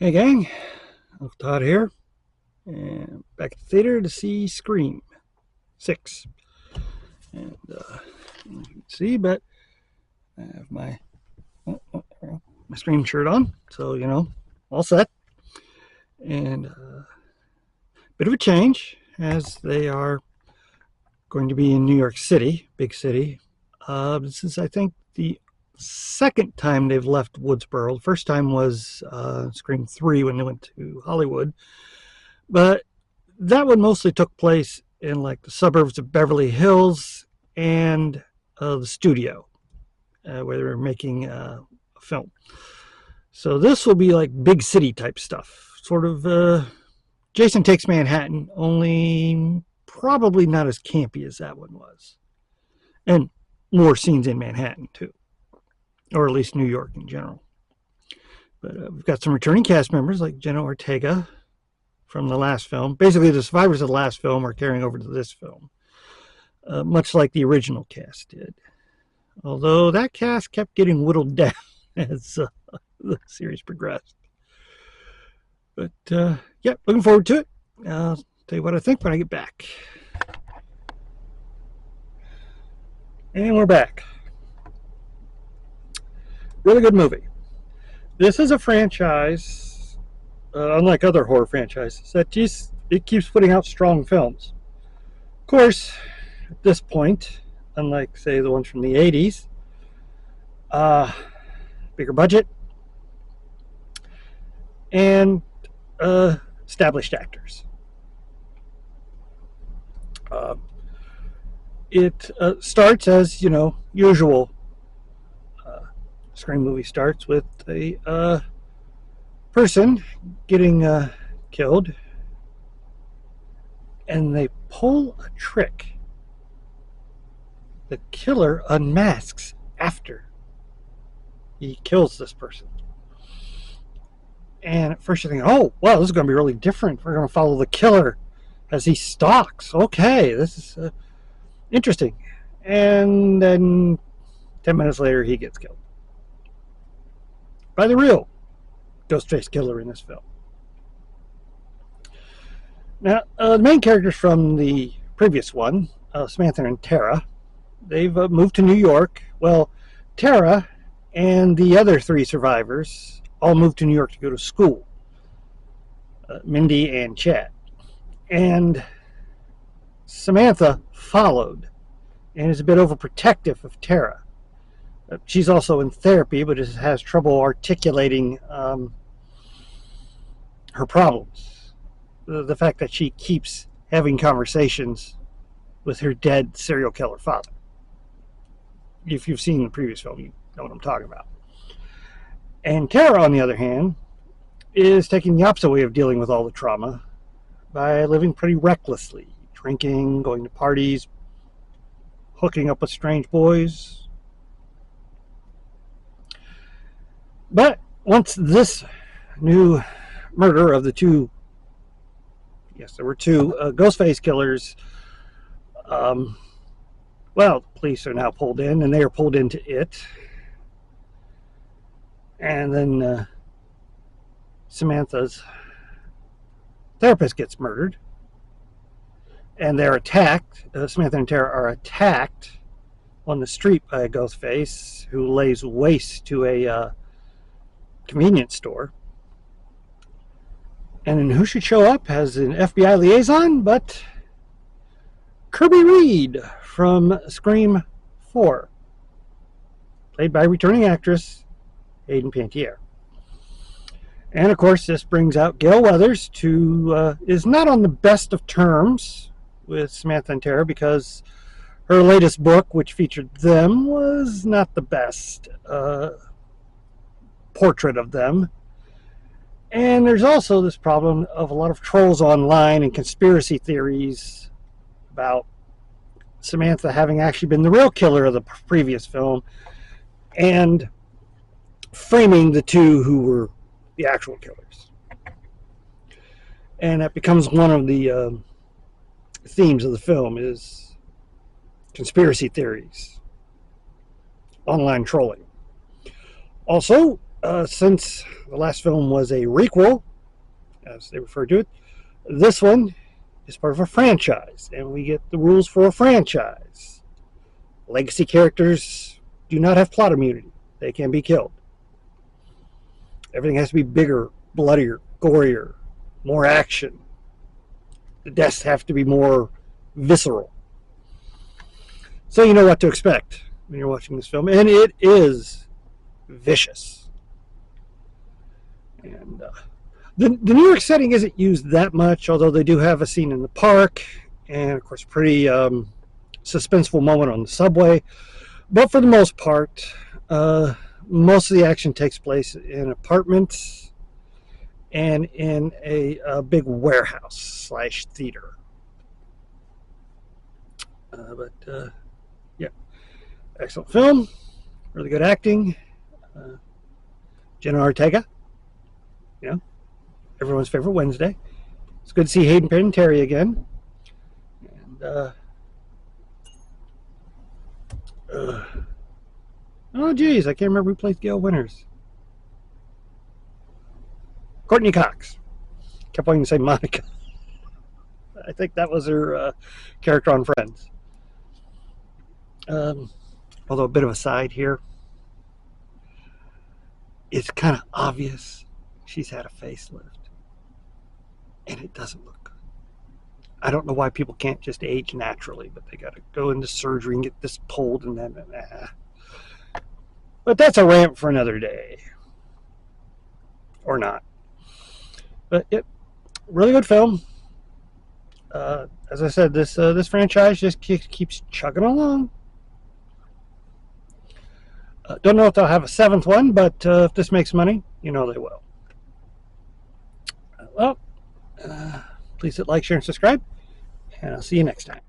Hey gang, Uncle Todd here, and back at the theater to see Scream 6. And you can see, but I have my Scream shirt on, so all set. And bit of a change as they are going to be in New York City, big city. This is, I think, the second time they've left Woodsboro. The first time was Scream 3 when they went to Hollywood. But that one mostly took place in like the suburbs of Beverly Hills and the studio where they were making a film. So this will be like big city type stuff, sort of Jason Takes Manhattan, only probably not as campy as that one was, and more scenes in Manhattan too, or at least New York in general. But we've got some returning cast members like Jenna Ortega from the last film. Basically, the survivors of the last film are carrying over to this film, much like the original cast did. Although that cast kept getting whittled down as the series progressed. But yeah, looking forward to it. I'll tell you what I think when I get back. And we're back. Really good movie. This is a franchise, unlike other horror franchises, that it keeps putting out strong films. Of course, at this point, unlike, say, the ones from the 80s, bigger budget, and established actors. It starts as, usual Scream movie starts with a person getting killed, and they pull a trick. The killer unmasks after he kills this person. And at first you're thinking, oh, wow, this is going to be really different. We're going to follow the killer as he stalks. Okay, this is interesting. And then 10 minutes later, he gets killed by the real Ghostface killer in this film. Now, the main characters from the previous one, Samantha and Tara, they've moved to New York. Well, Tara and the other three survivors all moved to New York to go to school. Mindy and Chad. And Samantha followed and is a bit overprotective of Tara. She's also in therapy, but has trouble articulating her problems. The fact that she keeps having conversations with her dead serial killer father. If you've seen the previous film, you know what I'm talking about. And Tara, on the other hand, is taking the opposite way of dealing with all the trauma by living pretty recklessly, drinking, going to parties, hooking up with strange boys. But once this new murder of the two, yes, there were two Ghostface killers, well, the police are now pulled in, and they are pulled into it. And then Samantha's therapist gets murdered, and they're attacked. Samantha and Tara are attacked on the street by a Ghostface who lays waste to a convenience store. And then who should show up as an FBI liaison but Kirby Reed from Scream 4, played by returning actress Hayden Panettiere. And of course, this brings out Gale Weathers, who is not on the best of terms with Samantha and Tara because her latest book, which featured them, was not the best portrait of them. And there's also this problem of a lot of trolls online and conspiracy theories about Samantha having actually been the real killer of the previous film and framing the two who were the actual killers. And that becomes one of the themes of the film, is conspiracy theories, online trolling. Also, Since the last film was a requel, as they refer to it, this one is part of a franchise, and we get the rules for a franchise. Legacy characters do not have plot immunity. They can be killed. Everything has to be bigger, bloodier, gorier, more action. The deaths have to be more visceral. So you know what to expect when you're watching this film, and it is vicious. And the New York setting isn't used that much, although they do have a scene in the park, and of course, a pretty suspenseful moment on the subway. But for the most part, most of the action takes place in apartments and in a big warehouse / theater. Yeah, excellent film, really good acting. Jenna Ortega, you know, everyone's favorite Wednesday. It's good to see Hayden Panettiere again. And oh geez, I can't remember who plays Gail Winters. Courtney Cox. Kept wanting to say Monica. I think that was her character on Friends. Although a bit of a side here, it's kind of obvious she's had a facelift, and it doesn't look good. I don't know why people can't just age naturally, but they got to go into surgery and get this pulled, and then But that's a rant for another day, or not. But yep, really good film. As I said, this franchise just keeps chugging along. Don't know if they'll have a 7th one, but if this makes money, you know they will. Well, please hit like, share, and subscribe, and I'll see you next time.